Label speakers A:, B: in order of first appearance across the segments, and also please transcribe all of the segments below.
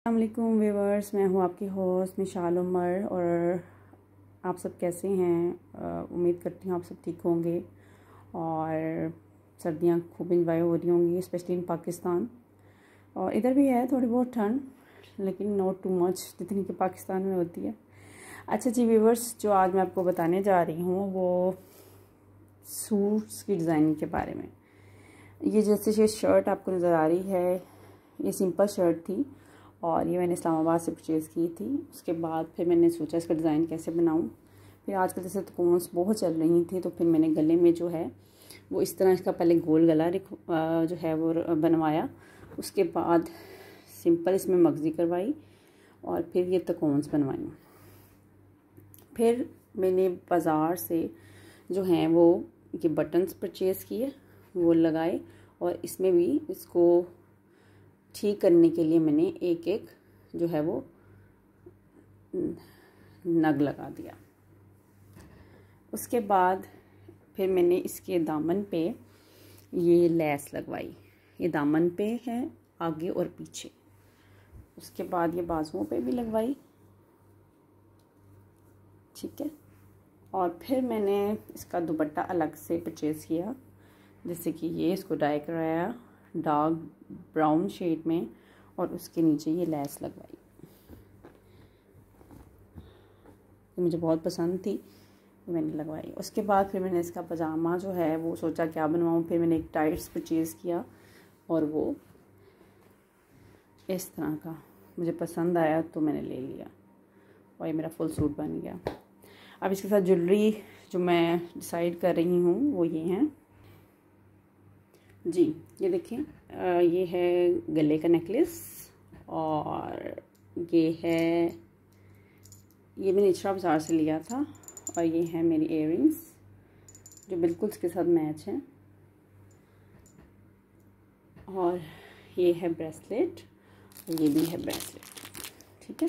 A: अस्सलाम वालेकुम व्यूअर्स, मैं हूँ आपकी होस्ट मिशाल उमर। और आप सब कैसे हैं? उम्मीद करती हूँ आप सब ठीक होंगे और सर्दियाँ खूब इंजॉय हो रही होंगी, स्पेशली इन पाकिस्तान। और इधर भी है थोड़ी बहुत ठंड, लेकिन नॉट टू मच जितनी कि पाकिस्तान में होती है। अच्छा जी व्यूअर्स, जो आज मैं आपको बताने जा रही हूँ वो सूट्स की डिज़ाइनिंग के बारे में। ये जैसे ये शर्ट आपको नज़र आ रही है, ये सिंपल शर्ट थी और ये मैंने इस्लामाबाद से परचेज़ की थी। उसके बाद फिर मैंने सोचा इसका डिज़ाइन कैसे बनाऊं। फिर आजकल जैसे तकोन्स बहुत चल रही थी, तो फिर मैंने गले में जो है वो इस तरह इसका पहले गोल गला जो है वो बनवाया। उसके बाद सिंपल इसमें मगज़ी करवाई और फिर ये तकोन्स बनवाई। फिर मैंने बाज़ार से जो हैं वो ये बटन्स परचेज़ किए, वो लगाए और इसमें भी इसको ठीक करने के लिए मैंने एक एक जो है वो नग लगा दिया। उसके बाद फिर मैंने इसके दामन पे ये लेस लगवाई। ये दामन पे है आगे और पीछे। उसके बाद ये बाजुओं पे भी लगवाई, ठीक है। और फिर मैंने इसका दुपट्टा अलग से परचेज़ किया, जैसे कि ये इसको डाई कराया डार्क ब्राउन शेड में और उसके नीचे ये लेस लगवाई। मुझे बहुत पसंद थी, मैंने लगवाई। उसके बाद फिर मैंने इसका पजामा जो है वो सोचा क्या बनवाऊँ। फिर मैंने एक टाइट्स परचेज़ किया और वो इस तरह का मुझे पसंद आया तो मैंने ले लिया और ये मेरा फुल सूट बन गया। अब इसके साथ ज्वेलरी जो मैं डिसाइड कर रही हूँ वो ये हैं जी। ये देखिए, ये है गले का नेकलेस और ये मैंने इचरा बाज़ार से लिया था। और ये है मेरी इयररिंग्स जो बिल्कुल इसके साथ मैच हैं। और ये है ब्रेसलेट और ये भी है ब्रेसलेट, ठीक है।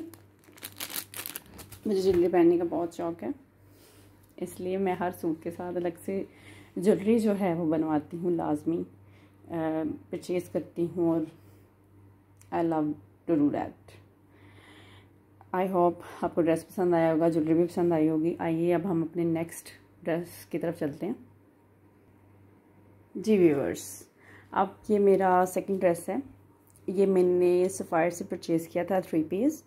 A: मुझे ज्वेलरी पहनने का बहुत शौक़ है, इसलिए मैं हर सूट के साथ अलग से ज्वेलरी जो है वो बनवाती हूँ, लाजमी परचेज़ करती हूँ और I love to do that. I hope आपको ड्रेस पसंद आया होगा, ज्वेलरी भी पसंद आई होगी। आइए अब हम अपने नेक्स्ट ड्रेस की तरफ चलते हैं जी व्यूअर्स। अब ये मेरा सेकंड ड्रेस है। ये मैंने सफ़ायर से परचेज़ किया था 3 पीस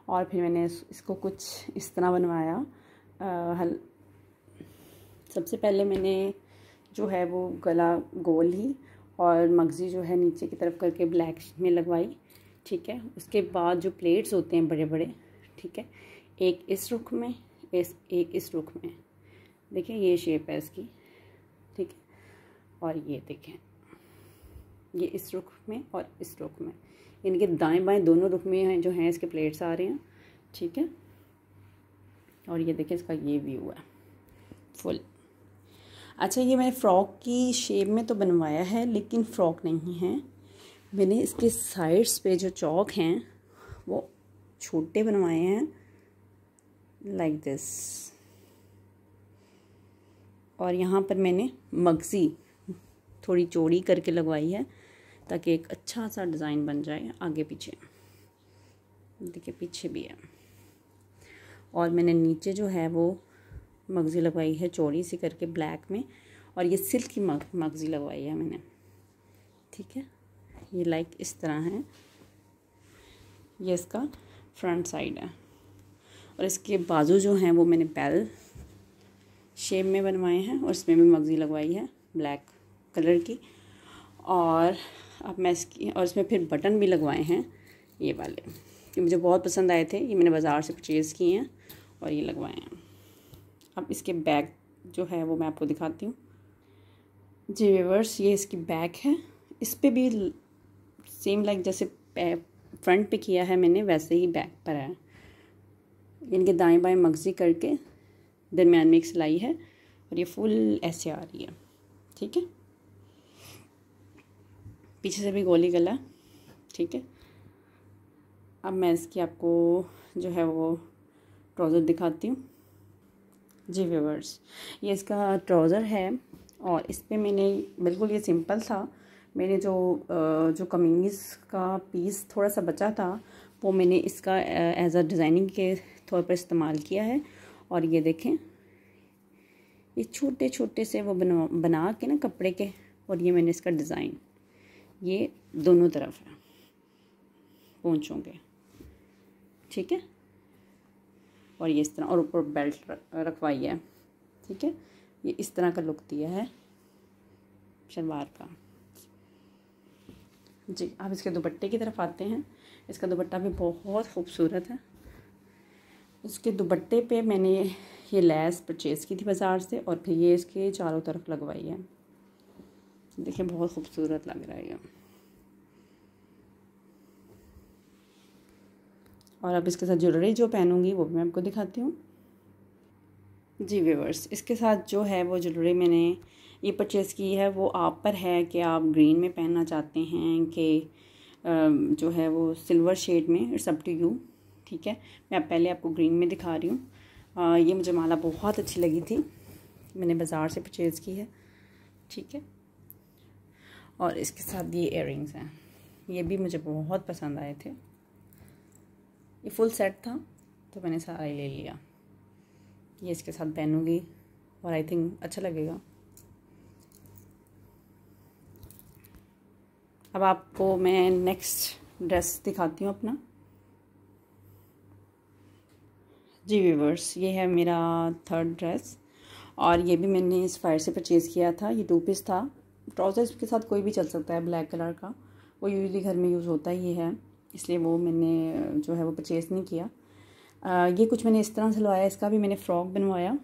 A: और फिर मैंने इसको कुछ इस तरह बनवाया। सबसे पहले मैंने जो है वो गला गोल ही और मगज़ी जो है नीचे की तरफ करके ब्लैक में लगवाई, ठीक है। उसके बाद जो प्लेट्स होते हैं बड़े बड़े, ठीक है, एक इस रुख में एक इस रुख में, देखिए ये शेप है इसकी, ठीक है। और ये देखें, ये इस रुख में और इस रुख में, यानी कि दाएं बाएं दोनों रुख में हैं जो हैं इसके प्लेट्स आ रहे हैं, ठीक है। और ये देखें इसका ये व्यू है फुल। अच्छा, ये मैंने फ़्रॉक की शेप में तो बनवाया है, लेकिन फ़्रॉक नहीं है। मैंने इसके साइड्स पे जो चौक हैं वो छोटे बनवाए हैं लाइक दिस। और यहाँ पर मैंने मगज़ी थोड़ी चौड़ी करके लगवाई है ताकि एक अच्छा सा डिज़ाइन बन जाए आगे पीछे। देखिए पीछे भी है। और मैंने नीचे जो है वो मगज़ी लगवाई है चौड़ी सी करके ब्लैक में, और ये सिल्क की मगज़ी लगवाई है मैंने, ठीक है। ये लाइक इस तरह है, ये इसका फ्रंट साइड है। और इसके बाजू जो हैं वो मैंने बेल शेप में बनवाए हैं और इसमें भी मगज़ी लगवाई है ब्लैक कलर की। और अब मैं इसमें फिर बटन भी लगवाए हैं ये वाले, कि मुझे बहुत पसंद आए थे। ये मैंने बाज़ार से परचेज़ किए हैं और ये लगवाए हैं। अब इसके बैक जो है वो मैं आपको दिखाती हूँ जी व्यूअर्स। ये इसकी बैक है, इस पे भी सेम लाइक जैसे फ्रंट पे किया है मैंने वैसे ही बैक पर है। इनके दाएं बाएं मगज़ी करके दरमियान में एक सिलाई है और ये फुल ऐसे आ रही है, ठीक है। पीछे से भी गोली गला, ठीक है। अब मैं इसकी आपको जो है वो ट्राउज़र दिखाती हूँ जी व्यूअर्स। ये इसका ट्राउज़र है और इस पर मैंने बिल्कुल ये सिंपल था। मैंने जो कमीज़ का पीस थोड़ा सा बचा था वो मैंने इसका एज अ डिज़ाइनिंग के तौर पर इस्तेमाल किया है। और ये देखें, ये छोटे छोटे से वो बना के ना कपड़े के, और ये मैंने इसका डिज़ाइन ये दोनों तरफ है पोंचों के, ठीक है। और ये इस तरह, और ऊपर बेल्ट रखवाई है, ठीक है। ये इस तरह का लुक दिया है शलवार का। जी, अब इसके दुपट्टे की तरफ आते हैं। इसका दुपट्टा भी बहुत खूबसूरत है। इसके दुपट्टे पे मैंने ये लैस परचेज़ की थी बाज़ार से, और फिर ये इसके चारों तरफ लगवाई है। देखिए बहुत खूबसूरत लग रहा है ये। और अब इसके साथ ज्वेलरी जो पहनूंगी वो भी मैं आपको दिखाती हूँ। जी व्यूअर्स, इसके साथ जो है वो ज्वेलरी मैंने ये परचेज़ की है, वो आप पर है कि आप ग्रीन में पहनना चाहते हैं कि जो है वो सिल्वर शेड में, इट्स अप टू यू, ठीक है। मैं पहले आपको ग्रीन में दिखा रही हूँ। ये मुझे माला बहुत अच्छी लगी थी, मैंने बाज़ार से परचेज़ की है, ठीक है। और इसके साथ ये इयररिंग्स हैं, ये भी मुझे बहुत पसंद आए थे। ये फुल सेट था तो मैंने सारा ही ले लिया। ये इसके साथ पहनूंगी और आई थिंक अच्छा लगेगा। अब आपको मैं नेक्स्ट ड्रेस दिखाती हूँ अपना। जी व्यूअर्स, ये है मेरा थर्ड ड्रेस, और ये भी मैंने इस फायर से परचेज़ किया था। ये 2 पीस था। ट्राउज़र्स के साथ कोई भी चल सकता है, ब्लैक कलर का, वो यूजुअली घर में यूज़ होता ही है, इसलिए वो मैंने जो है वो परचेज़ नहीं किया। ये कुछ मैंने इस तरह से सिलवाया। इसका भी मैंने फ़्रॉक बनवाया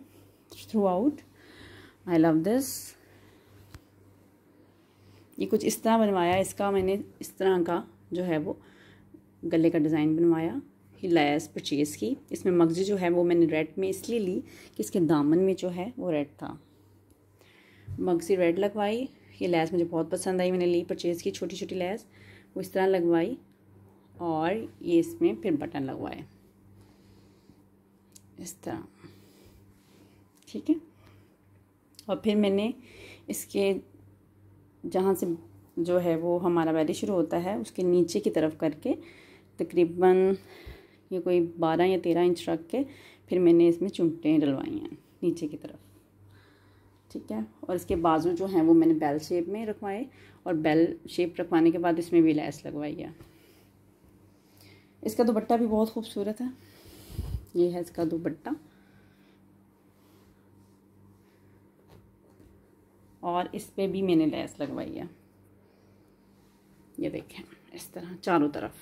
A: through out. I love this. ये कुछ इस तरह बनवाया। इसका मैंने इस तरह का जो है वो गले का डिज़ाइन बनवाया। ये लैस परचेज़ की। इसमें मगजी जो है वो मैंने रेड में इसलिए ली कि इसके दामन में जो है वो रेड था। मगजी रेड लगवाई। ये लैस मुझे बहुत पसंद आई, मैंने ली परचेज़ की, छोटी छोटी लैस वो इस तरह लगवाई, और ये इसमें फिर बटन लगवाए इस तरह, ठीक है। और फिर मैंने इसके जहाँ से जो है वो हमारा बैली शुरू होता है उसके नीचे की तरफ करके तकरीबन ये कोई 12 या 13 इंच रख के फिर मैंने इसमें चुमटें डलवाई हैं नीचे की तरफ, ठीक है। और इसके बाजू जो हैं वो मैंने बेल शेप में रखवाए, और बेल शेप रखवाने के बाद इसमें भी लैस लगवाई है। इसका दुपट्टा भी बहुत खूबसूरत है। ये है इसका दुपट्टा, और इस पे भी मैंने लैस लगवाई है। ये देखें इस तरह चारों तरफ।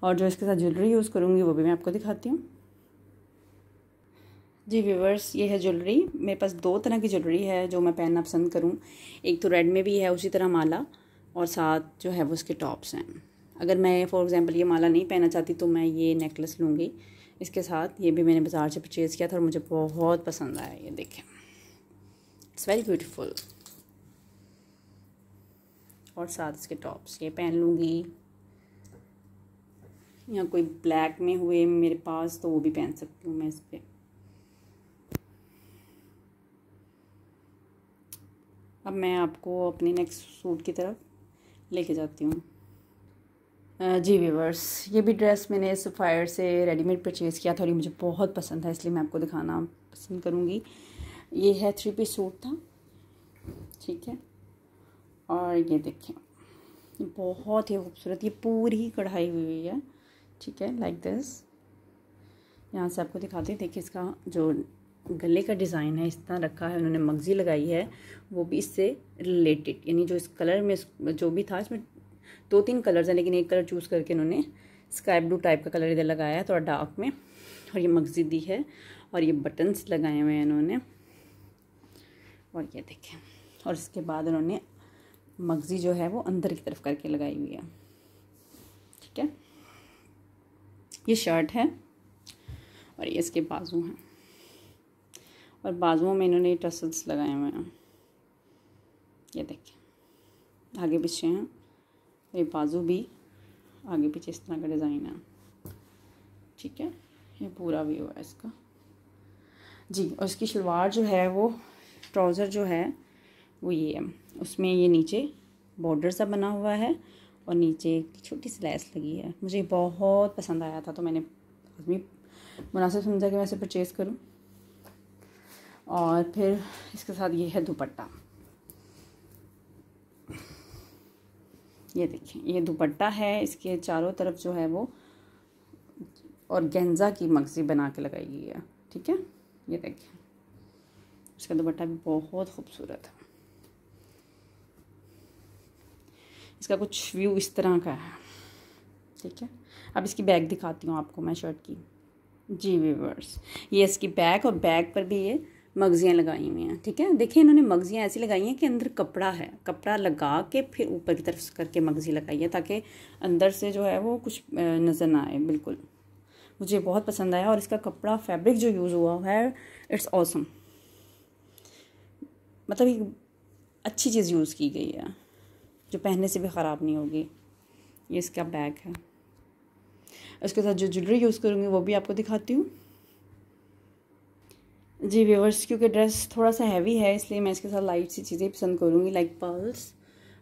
A: और जो इसके साथ ज्वेलरी यूज़ करूँगी वो भी मैं आपको दिखाती हूँ। जी व्यूअर्स, ये है ज्वेलरी। मेरे पास 2 तरह की ज्वेलरी है जो मैं पहनना पसंद करूँ। एक तो रेड में भी है उसी तरह माला, और साथ जो है वो उसके टॉप्स हैं। अगर मैं फॉर एग्ज़ाम्पल ये माला नहीं पहनना चाहती तो मैं ये नेकलेस लूँगी इसके साथ। ये भी मैंने बाज़ार से परचेज़ किया था और मुझे बहुत पसंद आया। ये देखें, इट्स वेरी ब्यूटीफुल। और साथ इसके टॉप्स ये पहन लूँगी, या कोई ब्लैक में हुए मेरे पास तो वो भी पहन सकती हूँ मैं इस पर। अब मैं आपको अपनी नेक्स्ट सूट की तरफ लेके जाती हूँ। जी व्यूअर्स, ये भी ड्रेस मैंने सफ़ायर से रेडीमेड परचेज़ किया था और ये मुझे बहुत पसंद है, इसलिए मैं आपको दिखाना पसंद करूँगी। ये है 3 पीस सूट था, ठीक है। और ये देखें, ये बहुत ही खूबसूरत, ये पूरी कढ़ाई हुई है, ठीक है, लाइक दिस। यहाँ से आपको दिखाते हैं। देखिए इसका जो गले का डिज़ाइन है इस तरह रखा है उन्होंने, मगजी लगाई है वो भी इससे रिलेटेड, यानी जो इस कलर में जो भी था, इसमें 2-3 कलर्स हैं लेकिन एक कलर चूज़ करके इन्होंने स्काई ब्लू टाइप का कलर इधर लगाया है थोड़ा डार्क में, और ये मगजी दी है, और ये बटन्स लगाए हुए हैं इन्होंने। और ये देखें, और इसके बाद उन्होंने मगजी जो है वो अंदर की तरफ करके लगाई हुई है, ठीक है। ये शर्ट है और ये इसके बाजू हैं, और बाजुओं में इन्होंने टसल्स लगाए हुए हैं। ये देखिए आगे पीछे हैं, ये बाजू भी आगे पीछे इस तरह का डिज़ाइन है, ठीक है। ये पूरा व्यू है इसका जी। और इसकी शलवार जो है वो ट्राउज़र जो है वो ये है। उसमें ये नीचे बॉर्डर सा बना हुआ है और नीचे एक छोटी सी लैस लगी है। मुझे बहुत पसंद आया था तो मैंने आदमी मुनासिब समझा कि मैं इसे परचेज़ करूं। और फिर इसके साथ ये है दुपट्टा। ये देखिए, ये दुपट्टा है, इसके चारों तरफ जो है वो और गेंजा की मगज़ी बना के लगाई गई है। ठीक है, ये देखिए, इसका दुपट्टा भी बहुत खूबसूरत है। इसका कुछ व्यू इस तरह का है। ठीक है, अब इसकी बैक दिखाती हूँ आपको मैं शर्ट की। जी व्यूअर्स, ये इसकी बैक, और बैक पर भी ये मगजियाँ लगाई हुई हैं। ठीक है, देखिए इन्होंने मगजियाँ ऐसी लगाई हैं कि अंदर कपड़ा है, कपड़ा लगा के फिर ऊपर की तरफ करके मगजी लगाई है ताकि अंदर से जो है वो कुछ नज़र ना आए। बिल्कुल मुझे बहुत पसंद आया। और इसका कपड़ा, फैब्रिक जो यूज़ हुआ है, इट्स ऑसम। मतलब एक अच्छी चीज़ यूज़ की गई है जो पहनने से भी ख़राब नहीं होगी। ये इसका बैग है। इसके साथ जो ज्वेलरी यूज़ करूँगी वो भी आपको दिखाती हूँ। जी व्यूअर्स, क्योंकि ड्रेस थोड़ा सा हैवी है इसलिए मैं इसके साथ लाइट सी चीज़ें पसंद करूँगी। लाइक पर्ल्स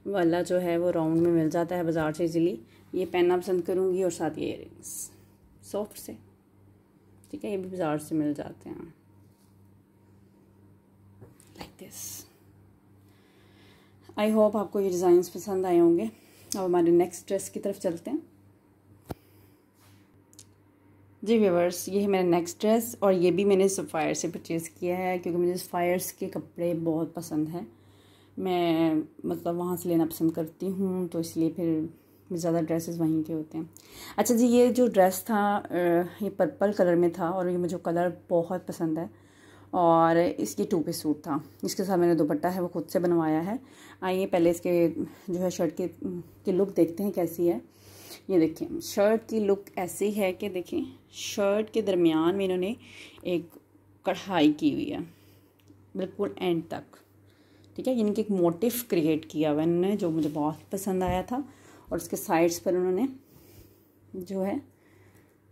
A: वाला जो है वो राउंड में मिल जाता है बाज़ार से इजीली, ये पहनना पसंद करूँगी। और साथ ये इयररिंग्स सॉफ्ट से, ठीक है, ये भी बाज़ार से मिल जाते हैं लाइक दिस। आई होप आपको ये डिज़ाइंस पसंद आए होंगे। अब हमारे नेक्स्ट ड्रेस की तरफ चलते हैं। जी व्यूअर्स, ये है मेरा नेक्स्ट ड्रेस और ये भी मैंने सफ़ायर से परचेज़ किया है क्योंकि मुझे सफ़ायर्स के कपड़े बहुत पसंद हैं। मैं मतलब वहाँ से लेना पसंद करती हूँ, तो इसलिए फिर ज़्यादा ड्रेसेस वहीं के होते हैं। अच्छा जी, ये जो ड्रेस था ये पर्पल कलर में था और ये मुझे कलर बहुत पसंद है। और इसकी 2 पीस सूट था, इसके साथ मैंने दुपट्टा है वो खुद से बनवाया है। आइए पहले इसके जो है शर्ट की लुक देखते हैं कैसी है। ये देखिए, शर्ट की लुक ऐसी है कि देखिए शर्ट के दरमियान में इन्होंने एक कढ़ाई की हुई है बिल्कुल एंड तक। ठीक है, यानी कि एक मोटिव क्रिएट किया हुआ इन्होंने जो मुझे बहुत पसंद आया था। और उसके साइड्स पर उन्होंने जो है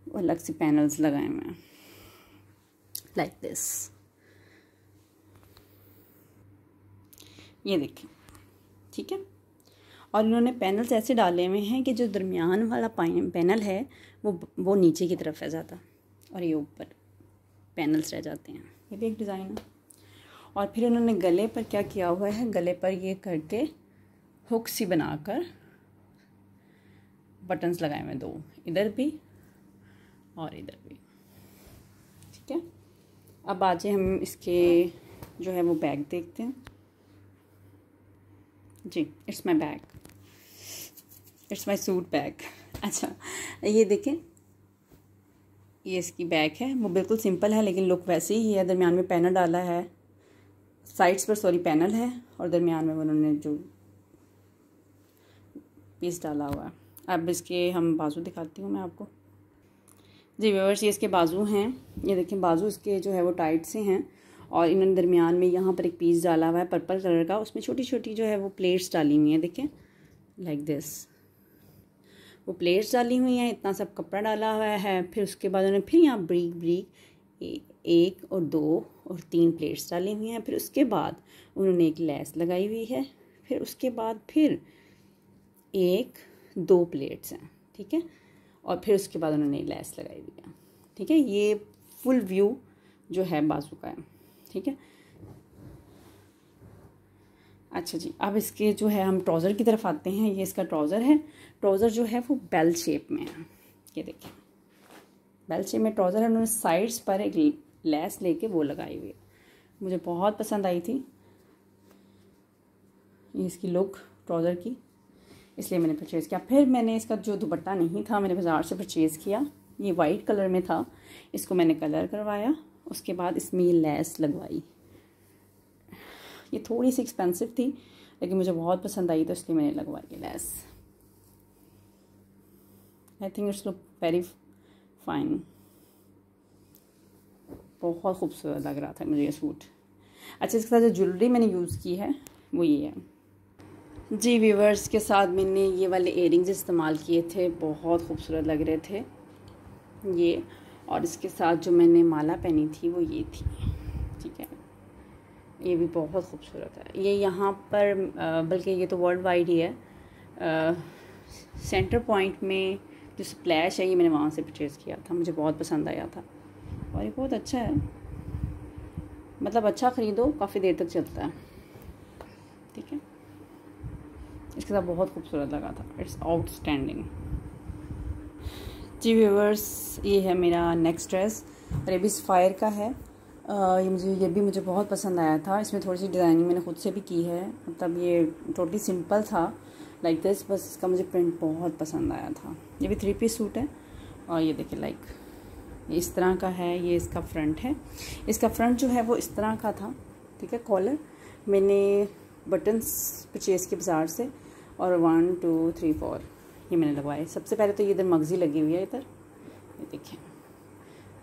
A: वो अलग से पैनल्स लगाए हुए हैं लाइक दिस। ये देखिए, ठीक है, और इन्होंने पैनल्स ऐसे डाले हुए हैं कि जो दरमियान वाला पैनल है वो नीचे की तरफ है ज़्यादा और ये ऊपर पैनल्स रह जाते हैं। ये भी एक डिज़ाइन है। और फिर उन्होंने गले पर क्या किया हुआ है, गले पर ये करके हुक सी बनाकर बटन्स लगाए हुए 2, इधर भी और इधर भी। ठीक है, अब आज हम इसके जो है वो बैग देखते हैं। जी, it's my bag, it's my suit bag. अच्छा, ये देखें, ये इसकी बैग है, वो बिल्कुल सिंपल है लेकिन लुक वैसे ही है। दरमियान में पैनल डाला है, साइड्स पर सॉरी पैनल है और दरमियान में उन्होंने जो पीस डाला हुआ है। अब इसके हम बाजू दिखाती हूँ मैं आपको। जी व्यूअर्स, ये इसके बाजू हैं। ये देखें, बाजू इसके जो है वो टाइट से हैं और इन्होंने दरमियान में यहाँ पर एक पीस डाला हुआ है पर्पल कलर का, उसमें छोटी छोटी जो है वो प्लेट्स डाली हुई हैं। देखें लाइक दिस, वो प्लेट्स डाली हुई हैं, इतना सब कपड़ा डाला हुआ है। फिर उसके बाद उन्होंने फिर यहाँ ब्रीक 1 और 2 और 3 प्लेट्स डाली हुई हैं। फिर उसके बाद उन्होंने एक लेस लगाई हुई है। फिर उसके बाद फिर 1-2 प्लेट्स हैं। ठीक है, और फिर उसके बाद उन्होंने लेस लगाई हुई है। ठीक है, ये फुल व्यू जो है बाजू का है। ठीक है, अच्छा जी, अब इसके जो है हम ट्राउज़र की तरफ आते हैं। ये इसका ट्राउज़र है। ट्राउज़र जो है वो बेल शेप में है। ये देखिए, बेल शेप में ट्राउज़र है। उन्होंने साइड्स पर एक लेस लेके वो लगाई हुई है, मुझे बहुत पसंद आई थी ये इसकी लुक ट्राउज़र की, इसलिए मैंने परचेज़ किया। फिर मैंने इसका जो दुपट्टा नहीं था मैंने बाज़ार से परचेज़ किया, ये वाइट कलर में था, इसको मैंने कलर करवाया। उसके बाद इसमें ये लेस लगवाई। ये थोड़ी सी एक्सपेंसिव थी लेकिन मुझे बहुत पसंद आई तो इसलिए मैंने लगवाई ये less. I think it's look very fine, बहुत खूबसूरत लग रहा था मुझे ये सूट। अच्छा, इसके साथ जो ज्वेलरी मैंने यूज़ की है वो ये है। जी व्यूवर्स, के साथ मैंने ये वाले इयररिंग्स इस्तेमाल किए थे, बहुत खूबसूरत लग रहे थे ये। और इसके साथ जो मैंने माला पहनी थी वो ये थी। ठीक है, ये भी बहुत खूबसूरत है। ये यहाँ पर बल्कि ये तो वर्ल्ड वाइड ही है। सेंटर पॉइंट में जो स्प्लैश है ये मैंने वहाँ से परचेज़ किया था, मुझे बहुत पसंद आया था और ये बहुत अच्छा है। मतलब अच्छा ख़रीदो, काफ़ी देर तक चलता है। ठीक है, इसके साथ बहुत खूबसूरत लगा था। It's outstanding. जी व्यूअर्स, ये है मेरा नेक्स्ट ड्रेस और ये भी सफ़ायर का है। ये भी मुझे बहुत पसंद आया था। इसमें थोड़ी सी डिज़ाइनिंग मैंने खुद से भी की है। मतलब ये टोटली सिंपल था लाइक दिस, बस इसका मुझे प्रिंट बहुत पसंद आया था। ये भी 3 पीस सूट है और ये देखिए लाइक इस तरह का है। ये इसका फ्रंट है। इसका फ्रंट जो है वो इस तरह का था। ठीक है, कॉलर मैंने बटन्स परचेज़ के बाज़ार से और 1 2 3 4 ये मैंने लगवाए। सबसे पहले तो ये इधर मगज़ी लगी हुई है, इधर ये देखिए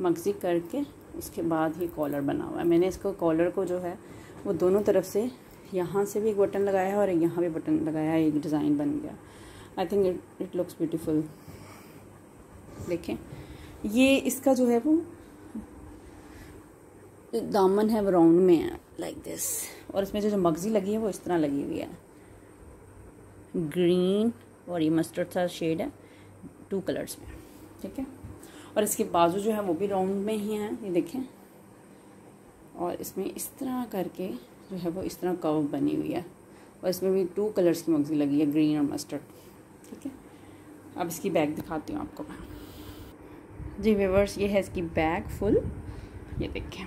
A: मगज़ी करके उसके बाद ही कॉलर बना हुआ है। मैंने इसको कॉलर को जो है वो दोनों तरफ से, यहाँ से भी एक बटन लगाया है और यहाँ भी बटन लगाया है, एक डिज़ाइन बन गया। I think it looks beautiful. देखें ये इसका जो है वो दामन है वो राउंड में है लाइक दिस, और इसमें जो मगज़ी लगी है वो इस तरह लगी हुई है, ग्रीन और ये मस्टर्ड सा शेड है, 2 कलर्स में। ठीक है, और इसके बाजू जो है वो भी राउंड में ही हैं, ये देखें। और इसमें इस तरह करके जो है वो इस तरह कर्व बनी हुई है और इसमें भी 2 कलर्स की मगज़ी लगी है, ग्रीन और मस्टर्ड। ठीक है, अब इसकी बैग दिखाती हूँ आपको मैं। जी व्यूअर्स, ये है इसकी बैग फुल। ये देखें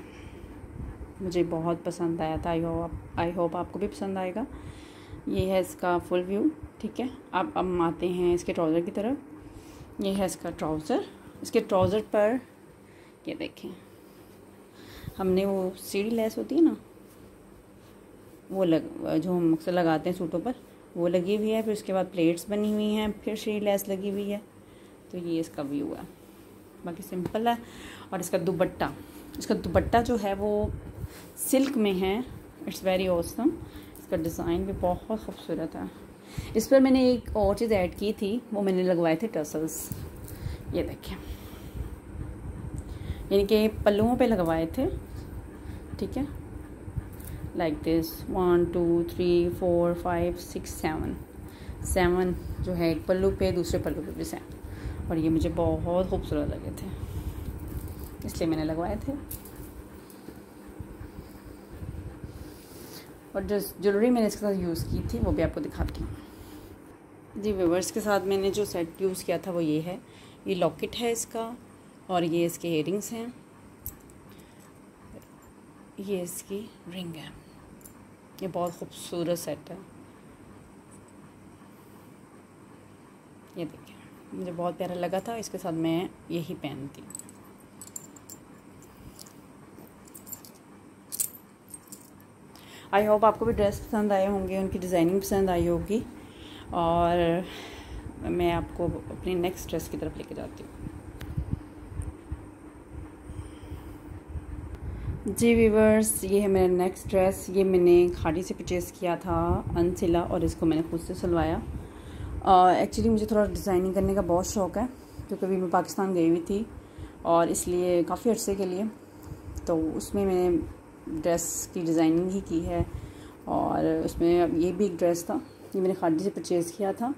A: मुझे बहुत पसंद आया था। आई होप आपको भी पसंद आएगा। ये है इसका फुल व्यू। ठीक है, अब हम आते हैं इसके ट्राउज़र की तरफ। ये है इसका ट्राउज़र। इसके ट्राउज़र पर ये देखें हमने वो सीढ़ी लेस होती है ना, वो जो हम अक्सर लगाते हैं सूटों पर, वो लगी हुई है। फिर उसके बाद प्लेट्स बनी हुई हैं, फिर सीढ़ी लेस लगी हुई है। तो ये इसका व्यू है, बाकी सिंपल है। और इसका दुपट्टा जो है वो सिल्क में है। It's very awesome. इसका डिज़ाइन भी बहुत खूबसूरत है। इस पर मैंने एक और चीज़ ऐड की थी, वो मैंने लगवाए थे टसल्स। ये देखें, यानी कि पल्लुओं पे लगवाए थे। ठीक है, लाइक दिस 1 2 3 4 5 6 7 जो है एक पल्लू पे, दूसरे पल्लू पे भी सेम। और ये मुझे बहुत खूबसूरत लगे थे, इसलिए मैंने लगवाए थे। और जो ज्वेलरी मैंने इसके साथ यूज़ की थी वो भी आपको दिखाती हूँ। जी व्यूअर्स, के साथ मैंने जो सेट यूज़ किया था वो ये है। ये लॉकेट है इसका और ये इसके इयरिंग्स हैं, ये इसकी रिंग है। ये बहुत खूबसूरत सेट है। ये देखिए मुझे बहुत प्यारा लगा था, इसके साथ मैं यही पहनती। आई होप आपको भी ड्रेस पसंद आए होंगे, उनकी डिज़ाइनिंग पसंद आई होगी। और मैं आपको अपनी नेक्स्ट ड्रेस की तरफ लेके जाती हूँ। जी व्यूअर्स, ये है मेरा नेक्स्ट ड्रेस। ये मैंने खाड़ी से परचेज़ किया था, अनसिला, और इसको मैंने खुद से सिलवाया। एक्चुअली मुझे थोड़ा डिज़ाइनिंग करने का बहुत शौक़ है, क्योंकि अभी मैं पाकिस्तान गई हुई थी और इसलिए काफ़ी अर्से के लिए, तो उसमें मैंने ड्रेस की डिज़ाइनिंग ही की है। और उसमें अब ये भी एक ड्रेस था, ये मैंने खाड़ी से परचेज़ किया था।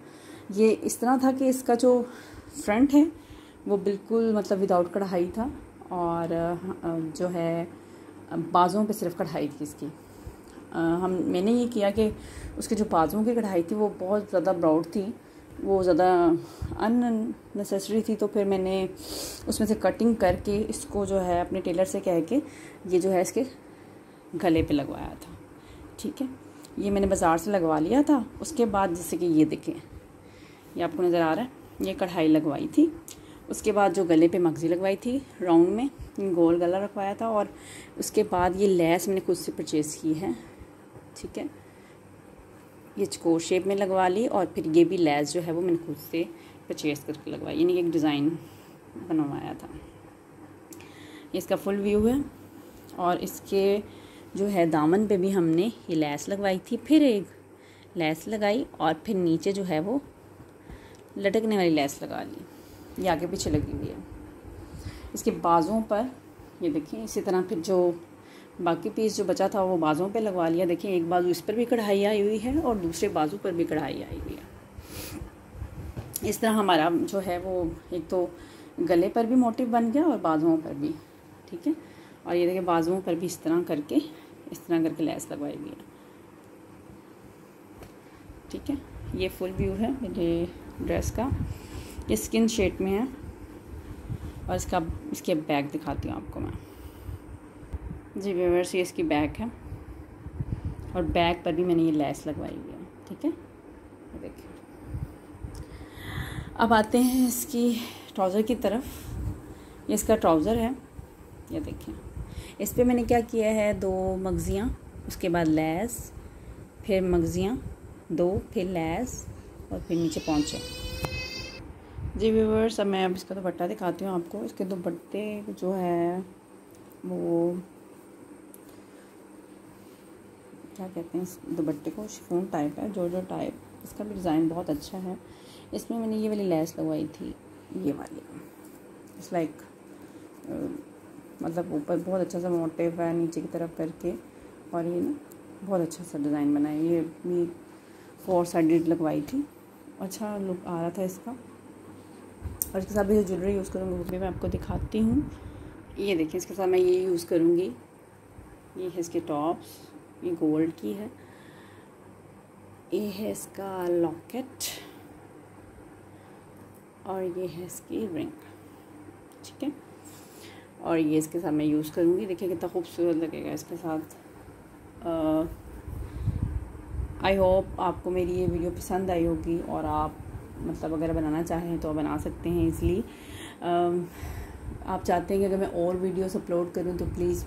A: ये इस तरह था कि इसका जो फ्रंट है वो बिल्कुल मतलब विदाउट कढ़ाई था, और जो है बाजुओं पे सिर्फ कढ़ाई थी इसकी। मैंने ये किया कि उसके जो बाजुओं की कढ़ाई थी वो बहुत ज़्यादा ब्रॉड थी, वो ज़्यादा अननेसेसरी थी। तो फिर मैंने उसमें से कटिंग करके इसको जो है अपने टेलर से कह के ये जो है इसके गले पे लगवाया था। ठीक है, ये मैंने बाज़ार से लगवा लिया था। उसके बाद जैसे कि ये देखें, ये आपको नज़र आ रहा है, ये कढ़ाई लगवाई थी। उसके बाद जो गले पे मगज़ी लगवाई थी राउंड में, गोल गला रखवाया था। और उसके बाद ये लेस मैंने खुद से परचेज़ की है। ठीक है, ये चकोर शेप में लगवा ली, और फिर ये भी लेस जो है वो मैंने खुद से परचेज़ करके लगवाई, यानी एक डिज़ाइन बनवाया था। ये इसका फुल व्यू है। और इसके जो है दामन पे भी हमने ये लेस लगवाई थी, फिर एक लेस लगाई, और फिर नीचे जो है वो लटकने वाली लेस लगा ली। ये आगे पीछे लगी हुई है। इसके बाजुओं पर ये देखिए इसी तरह फिर जो बाकी पीस जो बचा था वो बाजुओं पे लगवा लिया। देखिए एक बाजू इस पर भी कढ़ाई आई हुई है और दूसरे बाजू पर भी कढ़ाई आई हुई है। इस तरह हमारा जो है वो एक तो गले पर भी मोटिव बन गया और बाजुओं पर भी, ठीक है। और ये देखिए बाजुओं पर भी इस तरह करके लैस लगवाई हुई है, ठीक है। ये फुल व्यू है मेरे ड्रेस का, ये स्किन शेड में है। और इसके बैक दिखाती हूँ आपको मैं। जी व्यूअर्स, ये इसकी बैक है और बैक पर भी मैंने ये लैस लगवाई हुई है, ठीक है। देखिए अब आते हैं इसकी ट्राउज़र की तरफ। ये इसका ट्राउज़र है, ये देखिए। इस पे मैंने क्या किया है, 2 मगजियाँ, उसके बाद लैस, फिर मगजियाँ 2, फिर लैस और फिर नीचे पहुँचे। जी व्यूअर्स, अब मैं इसका दुपट्टा दिखाती हूँ आपको। इसके दुपट्टे जो है वो क्या कहते हैं, इस दुपट्टे को शिफॉन टाइप है, जो टाइप। इसका भी डिज़ाइन बहुत अच्छा है। इसमें मैंने ये वाली लैस लगवाई थी, ये वाली। इट्स लाइक मतलब ऊपर बहुत अच्छा सा मोटिव है नीचे की तरफ करके, और ये ना बहुत अच्छा सा डिज़ाइन बना है। ये भी 4 साइडेड लगवाई थी, अच्छा लुक आ रहा था इसका। और इसके साथ भी जो ज्वेलरी यूज़ करूँगी वो भी मैं आपको दिखाती हूँ। ये देखिए इसके साथ मैं ये यूज़ करूँगी, ये है इसके टॉप्स, ये गोल्ड की है। ये है इसका लॉकेट और ये है इसकी रिंग, ठीक है। और ये इसके साथ मैं यूज़ करूँगी। देखिए कितना खूबसूरत लगेगा इसके साथ। आई होप आपको मेरी ये वीडियो पसंद आई होगी और आप मतलब अगर बनाना चाहें तो बना सकते हैं ईज़िली। आप चाहते हैं कि अगर मैं और वीडियोस अपलोड करूं तो प्लीज़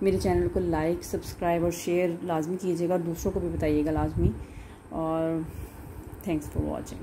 A: मेरे चैनल को लाइक, सब्सक्राइब और शेयर लाजमी कीजिएगा, दूसरों को भी बताइएगा लाजमी। और थैंक्स फॉर वॉचिंग।